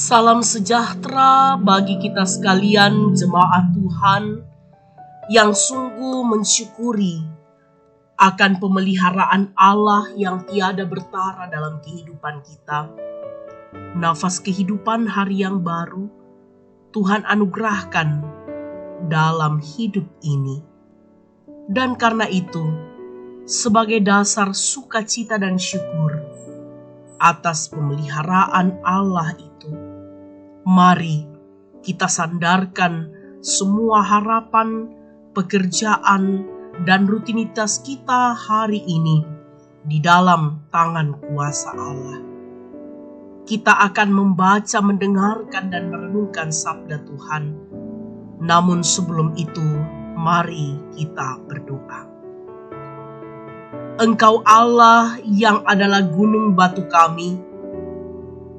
Salam sejahtera bagi kita sekalian jemaat Tuhan yang sungguh mensyukuri akan pemeliharaan Allah yang tiada bertara dalam kehidupan kita. Nafas kehidupan hari yang baru Tuhan anugerahkan dalam hidup ini. Dan karena itu, sebagai dasar sukacita dan syukur atas pemeliharaan Allah itu, mari kita sandarkan semua harapan, pekerjaan, dan rutinitas kita hari ini di dalam tangan kuasa Allah. Kita akan membaca, mendengarkan, dan merenungkan sabda Tuhan. Namun sebelum itu, mari kita berdoa. Engkau Allah yang adalah gunung batu kami.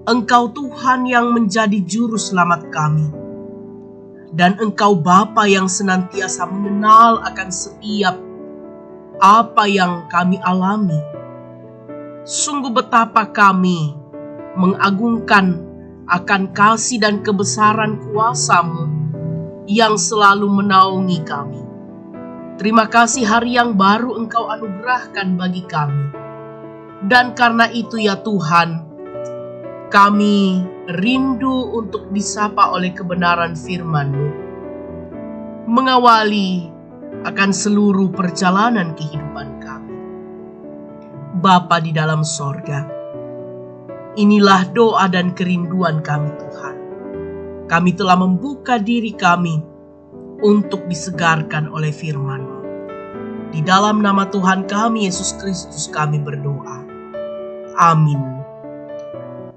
Engkau Tuhan yang menjadi juru selamat kami. Dan Engkau Bapa yang senantiasa mengenal akan setiap apa yang kami alami. Sungguh betapa kami mengagungkan akan kasih dan kebesaran kuasa-Mu yang selalu menaungi kami. Terima kasih hari yang baru Engkau anugerahkan bagi kami. Dan karena itu ya Tuhan, kami rindu untuk disapa oleh kebenaran firman-Mu, mengawali akan seluruh perjalanan kehidupan kami. Bapa di dalam sorga, inilah doa dan kerinduan kami Tuhan. Kami telah membuka diri kami untuk disegarkan oleh firman-Mu. Di dalam nama Tuhan kami Yesus Kristus kami berdoa. Amin.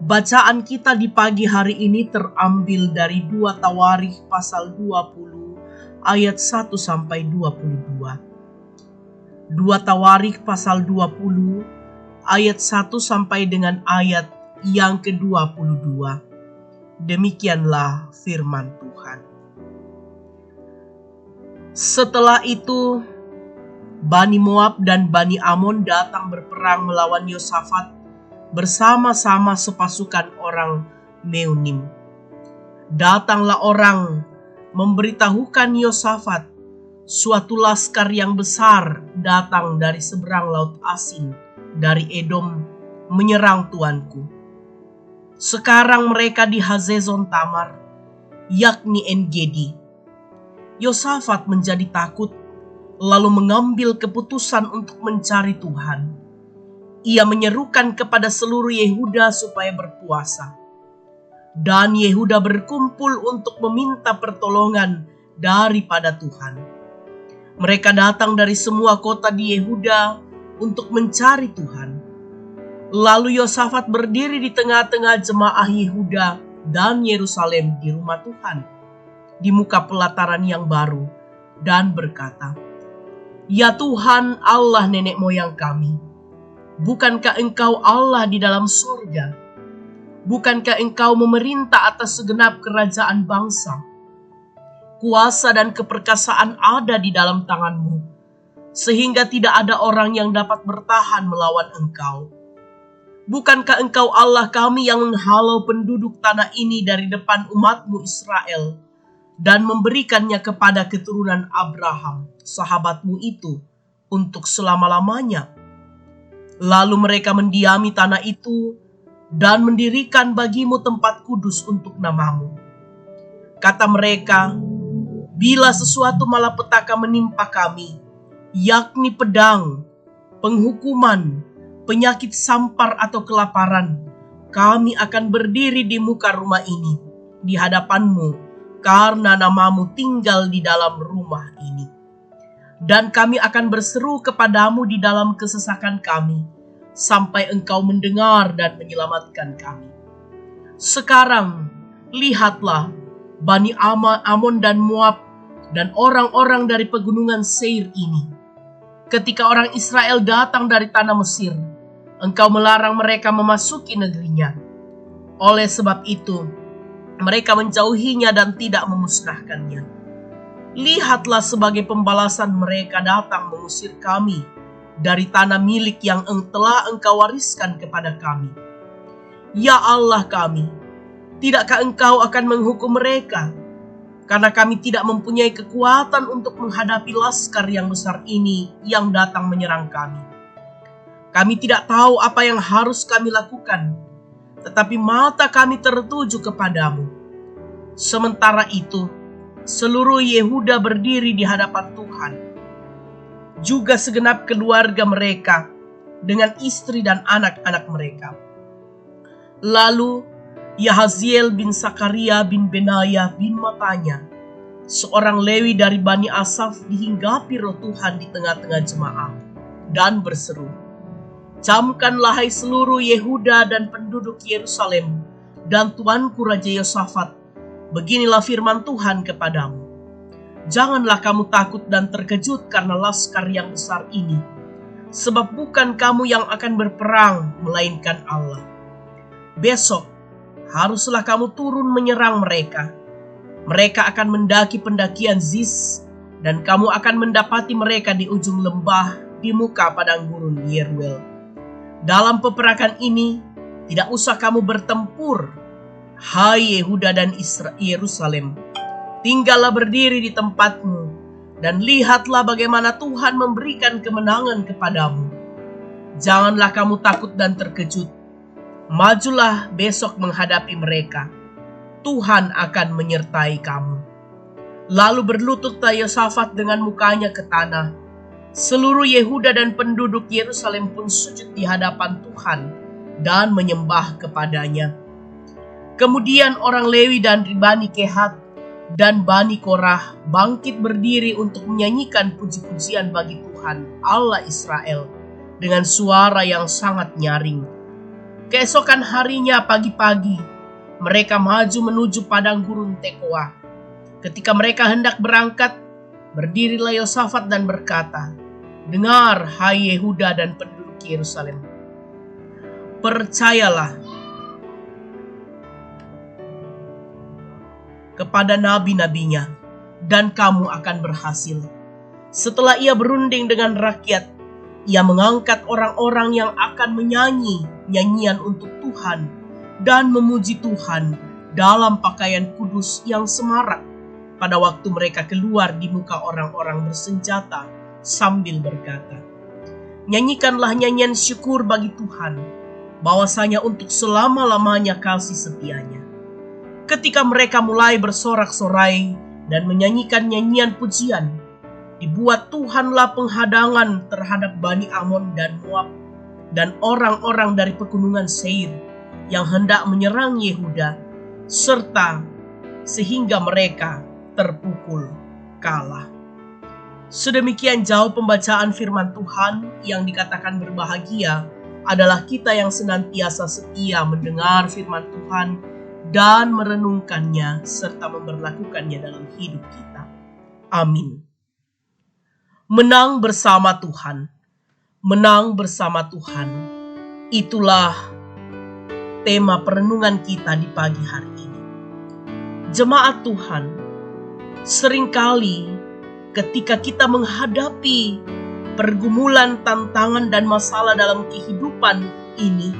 Bacaan kita di pagi hari ini terambil dari 2 Tawarikh pasal 20 ayat 1 sampai 22. 2 Tawarikh pasal 20 ayat 1 sampai dengan ayat yang ke-22. Demikianlah firman Tuhan. Setelah itu, Bani Moab dan Bani Amon datang berperang melawan Yosafat bersama-sama sepasukan orang Meunim. Datanglah orang memberitahukan Yosafat, suatu laskar yang besar datang dari seberang laut Asin, dari Edom, menyerang tuanku. Sekarang mereka di Hazezon Tamar, yakni En-Gedi. Yosafat menjadi takut, lalu mengambil keputusan untuk mencari Tuhan. Ia menyerukan kepada seluruh Yehuda supaya berpuasa. Dan Yehuda berkumpul untuk meminta pertolongan daripada Tuhan. Mereka datang dari semua kota di Yehuda untuk mencari Tuhan. Lalu Yosafat berdiri di tengah-tengah jemaah Yehuda dan Yerusalem di rumah Tuhan, di muka pelataran yang baru, dan berkata, "Ya Tuhan Allah nenek moyang kami, bukankah Engkau Allah di dalam surga? Bukankah Engkau memerintah atas segenap kerajaan bangsa? Kuasa dan keperkasaan ada di dalam tangan-Mu, sehingga tidak ada orang yang dapat bertahan melawan Engkau. Bukankah Engkau Allah kami yang menghalau penduduk tanah ini dari depan umat-Mu Israel, dan memberikannya kepada keturunan Abraham, sahabat-Mu itu, untuk selama-lamanya?" Lalu mereka mendiami tanah itu dan mendirikan bagi-Mu tempat kudus untuk nama-Mu. Kata mereka, "Bila sesuatu malapetaka menimpa kami, yakni pedang, penghukuman, penyakit sampar atau kelaparan, kami akan berdiri di muka rumah ini, di hadapan-Mu, karena nama-Mu tinggal di dalam rumah ini. Dan kami akan berseru kepadamu di dalam kesesakan kami, sampai Engkau mendengar dan menyelamatkan kami. Sekarang, lihatlah, Bani Amon dan Moab, dan orang-orang dari pegunungan Seir ini. Ketika orang Israel datang dari tanah Mesir, Engkau melarang mereka memasuki negerinya. Oleh sebab itu, mereka menjauhinya dan tidak memusnahkannya. Lihatlah, sebagai pembalasan mereka datang mengusir kami dari tanah milik yang telah Engkau wariskan kepada kami. Ya Allah kami, Tidakkah engkau akan menghukum mereka? Karena kami tidak mempunyai kekuatan untuk menghadapi laskar yang besar ini yang datang menyerang kami. Kami tidak tahu apa yang harus kami lakukan, tetapi mata kami tertuju kepadamu. Sementara itu, seluruh Yehuda berdiri di hadapan Tuhan, juga segenap keluarga mereka dengan istri dan anak-anak mereka. Lalu Yahaziel bin Sakaria bin Benaya bin Matanya, seorang Lewi dari Bani Asaf, dihinggapi roh Tuhan di tengah-tengah jemaah dan berseru, "Camkanlah hai seluruh Yehuda dan penduduk Yerusalem dan tuanku Raja Yosafat, beginilah firman Tuhan kepadamu. Janganlah kamu takut dan terkejut karena laskar yang besar ini, sebab bukan kamu yang akan berperang, melainkan Allah. Besok haruslah kamu turun menyerang mereka. Mereka akan mendaki pendakian Ziz, dan kamu akan mendapati mereka di ujung lembah di muka padang gurun Yeruel. Dalam peperangan ini tidak usah kamu bertempur, hai Yehuda dan Yerusalem. Tinggallah berdiri di tempatmu, dan lihatlah bagaimana Tuhan memberikan kemenangan kepadamu. Janganlah kamu takut dan terkejut. Majulah besok menghadapi mereka. Tuhan akan menyertai kamu." Lalu berlututlah Yosafat dengan mukanya ke tanah. Seluruh Yehuda dan penduduk Yerusalem pun sujud di hadapan Tuhan dan menyembah kepadanya. Kemudian orang Lewi dan Bani Kehat dan Bani Korah bangkit berdiri untuk menyanyikan puji-pujian bagi Tuhan Allah Israel dengan suara yang sangat nyaring. Keesokan harinya pagi-pagi, mereka maju menuju padang gurun Tekoa. Ketika mereka hendak berangkat, berdirilah Yosafat dan berkata, "Dengar, hai Yehuda dan penduduk Yerusalem, percayalah kepada nabi-nabinya, dan kamu akan berhasil." Setelah ia berunding dengan rakyat, ia mengangkat orang-orang yang akan menyanyi nyanyian untuk Tuhan dan memuji Tuhan dalam pakaian kudus yang semarak pada waktu mereka keluar di muka orang-orang bersenjata sambil berkata, "Nyanyikanlah nyanyian syukur bagi Tuhan, bahwasanya untuk selama-lamanya kasih setianya." Ketika mereka mulai bersorak-sorai dan menyanyikan nyanyian pujian, dibuat Tuhanlah penghadangan terhadap Bani Amon dan Moab dan orang-orang dari pegunungan Seir yang hendak menyerang Yehuda, serta sehingga mereka terpukul kalah. Sedemikian jauh pembacaan firman Tuhan. Yang dikatakan berbahagia adalah kita yang senantiasa setia mendengar firman Tuhan dan merenungkannya serta memberlakukannya dalam hidup kita. Amin. Menang bersama Tuhan. Menang bersama Tuhan. Itulah tema perenungan kita di pagi hari ini. Jemaat Tuhan, seringkali ketika kita menghadapi pergumulan, tantangan, dan masalah dalam kehidupan ini,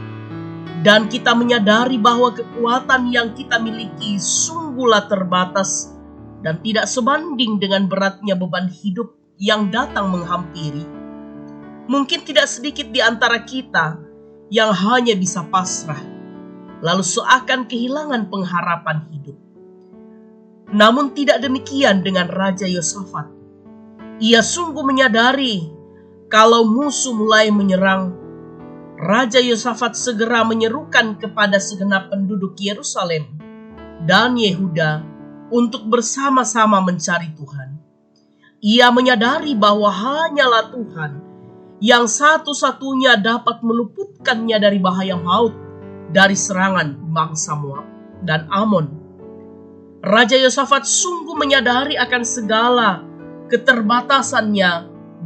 dan kita menyadari bahwa kekuatan yang kita miliki sungguhlah terbatas dan tidak sebanding dengan beratnya beban hidup yang datang menghampiri, mungkin tidak sedikit di antara kita yang hanya bisa pasrah, lalu seakan kehilangan pengharapan hidup. Namun tidak demikian dengan Raja Yosafat. Ia sungguh menyadari kalau musuh mulai menyerang. Raja Yosafat segera menyerukan kepada segenap penduduk Yerusalem dan Yehuda untuk bersama-sama mencari Tuhan. Ia menyadari bahwa hanyalah Tuhan yang satu-satunya dapat meluputkannya dari bahaya maut dari serangan bangsa Moab dan Amon. Raja Yosafat sungguh menyadari akan segala keterbatasannya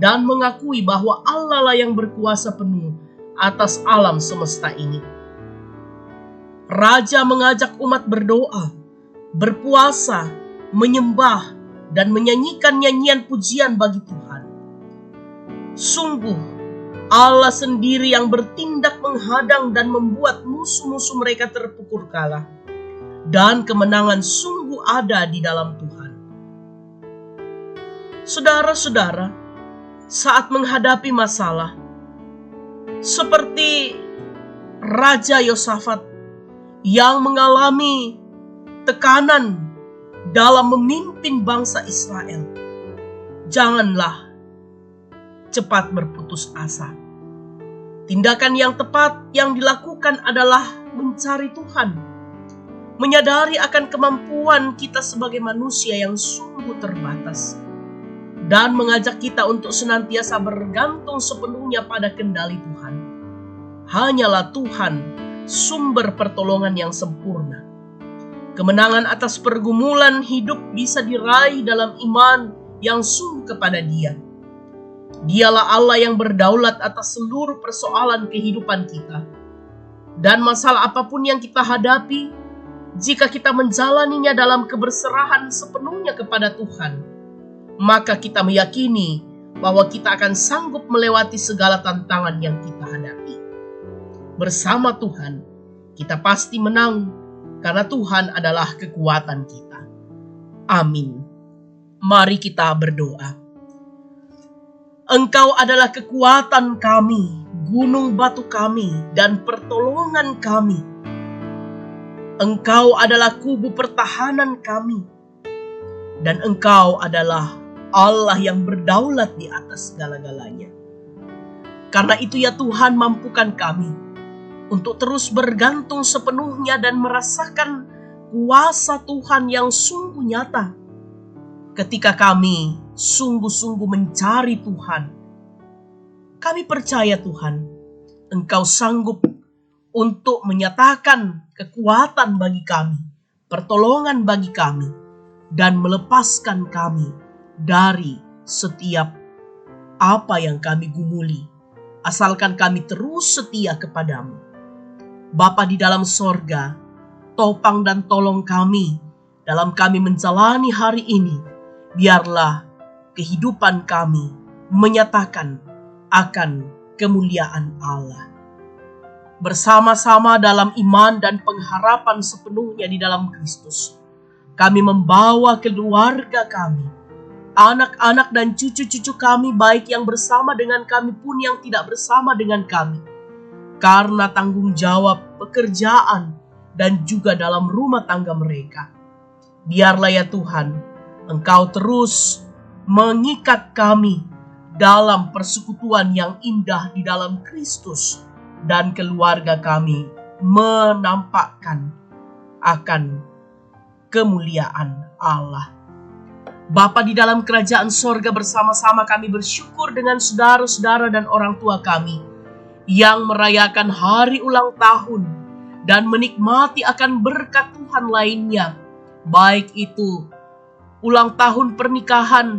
dan mengakui bahwa Allah lah yang berkuasa penuh atas alam semesta ini. Raja mengajak umat berdoa, berpuasa, menyembah, dan menyanyikan nyanyian pujian bagi Tuhan. Sungguh, Allah sendiri yang bertindak menghadang dan membuat musuh-musuh mereka terpukul kalah. dan kemenangan sungguh ada di dalam Tuhan. Saudara-saudara, saat menghadapi masalah, seperti Raja Yosafat yang mengalami tekanan dalam memimpin bangsa Israel, janganlah cepat berputus asa. Tindakan yang tepat yang dilakukan adalah mencari Tuhan, menyadari akan kemampuan kita sebagai manusia yang sungguh terbatas, dan mengajak kita untuk senantiasa bergantung sepenuhnya pada kendali Tuhan. Hanyalah Tuhan sumber pertolongan yang sempurna. Kemenangan atas pergumulan hidup bisa diraih dalam iman yang sungguh kepada Dia. Dialah Allah yang berdaulat atas seluruh persoalan kehidupan kita. Dan masalah apapun yang kita hadapi, jika kita menjalaninya dalam keberserahan sepenuhnya kepada Tuhan, maka kita meyakini bahwa kita akan sanggup melewati segala tantangan yang kita hadapi. Bersama Tuhan, kita pasti menang, karena Tuhan adalah kekuatan kita. Amin. Mari kita berdoa. Engkau adalah kekuatan kami, gunung batu kami, dan pertolongan kami. Engkau adalah kubu pertahanan kami, dan Engkau adalah Allah yang berdaulat di atas segala-galanya. Karena itu ya Tuhan, mampukan kami untuk terus bergantung sepenuhnya dan merasakan kuasa Tuhan yang sungguh nyata. Ketika kami sungguh-sungguh mencari Tuhan, kami percaya Tuhan, Engkau sanggup untuk menyatakan kekuatan bagi kami, pertolongan bagi kami, dan melepaskan kami dari setiap apa yang kami gumuli, asalkan kami terus setia kepadamu. Bapa di dalam sorga, topang dan tolong kami dalam kami menjalani hari ini. Biarlah kehidupan kami menyatakan akan kemuliaan Allah. Bersama-sama dalam iman dan pengharapan sepenuhnya di dalam Kristus, kami membawa keluarga kami, anak-anak dan cucu-cucu kami, baik yang bersama dengan kami pun yang tidak bersama dengan kami, karena tanggung jawab pekerjaan dan juga dalam rumah tangga mereka. Biarlah ya Tuhan, Engkau terus mengikat kami dalam persekutuan yang indah di dalam Kristus, dan keluarga kami menampakkan akan kemuliaan Allah. Bapa di dalam kerajaan sorga, bersama-sama kami bersyukur dengan saudara-saudara dan orang tua kami yang merayakan hari ulang tahun dan menikmati akan berkat Tuhan lainnya, baik itu ulang tahun pernikahan,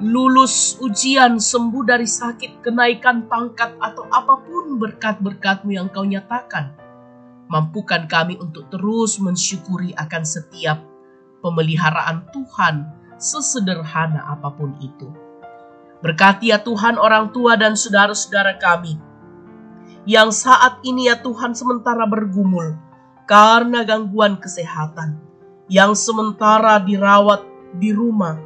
lulus ujian, sembuh dari sakit, kenaikan pangkat, atau apapun berkat-berkat-Mu yang Kau nyatakan. Mampukan kami untuk terus mensyukuri akan setiap pemeliharaan Tuhan, sesederhana apapun itu. Berkati ya Tuhan orang tua dan saudara-saudara kami yang saat ini ya Tuhan sementara bergumul karena gangguan kesehatan, yang sementara dirawat di rumah,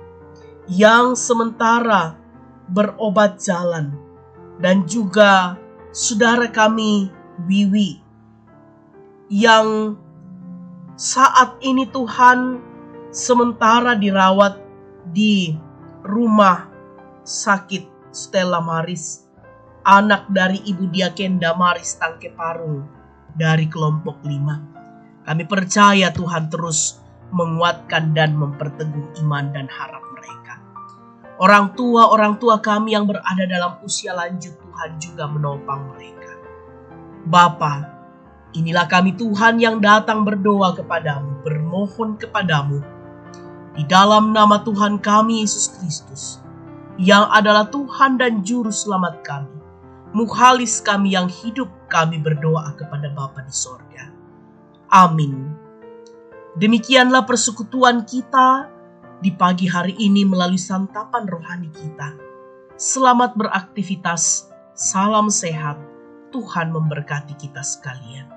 yang sementara berobat jalan, dan juga saudara kami Wiwi yang saat ini Tuhan sementara dirawat di rumah sakit Stella Maris, anak dari Ibu Diakenda Maris Tangke Parung dari kelompok 5. Kami percaya Tuhan terus menguatkan dan memperteguh iman dan harap mereka. Orang tua kami yang berada dalam usia lanjut, Tuhan juga menopang mereka. Bapa, inilah kami Tuhan yang datang berdoa kepadamu, bermohon kepadamu, di dalam nama Tuhan kami Yesus Kristus, yang adalah Tuhan dan Juru Selamat kami, Mukhalis kami yang hidup, kami berdoa kepada Bapa di sorga. Amin. Demikianlah persekutuan kita di pagi hari ini melalui santapan rohani kita. Selamat beraktivitas, salam sehat, Tuhan memberkati kita sekalian.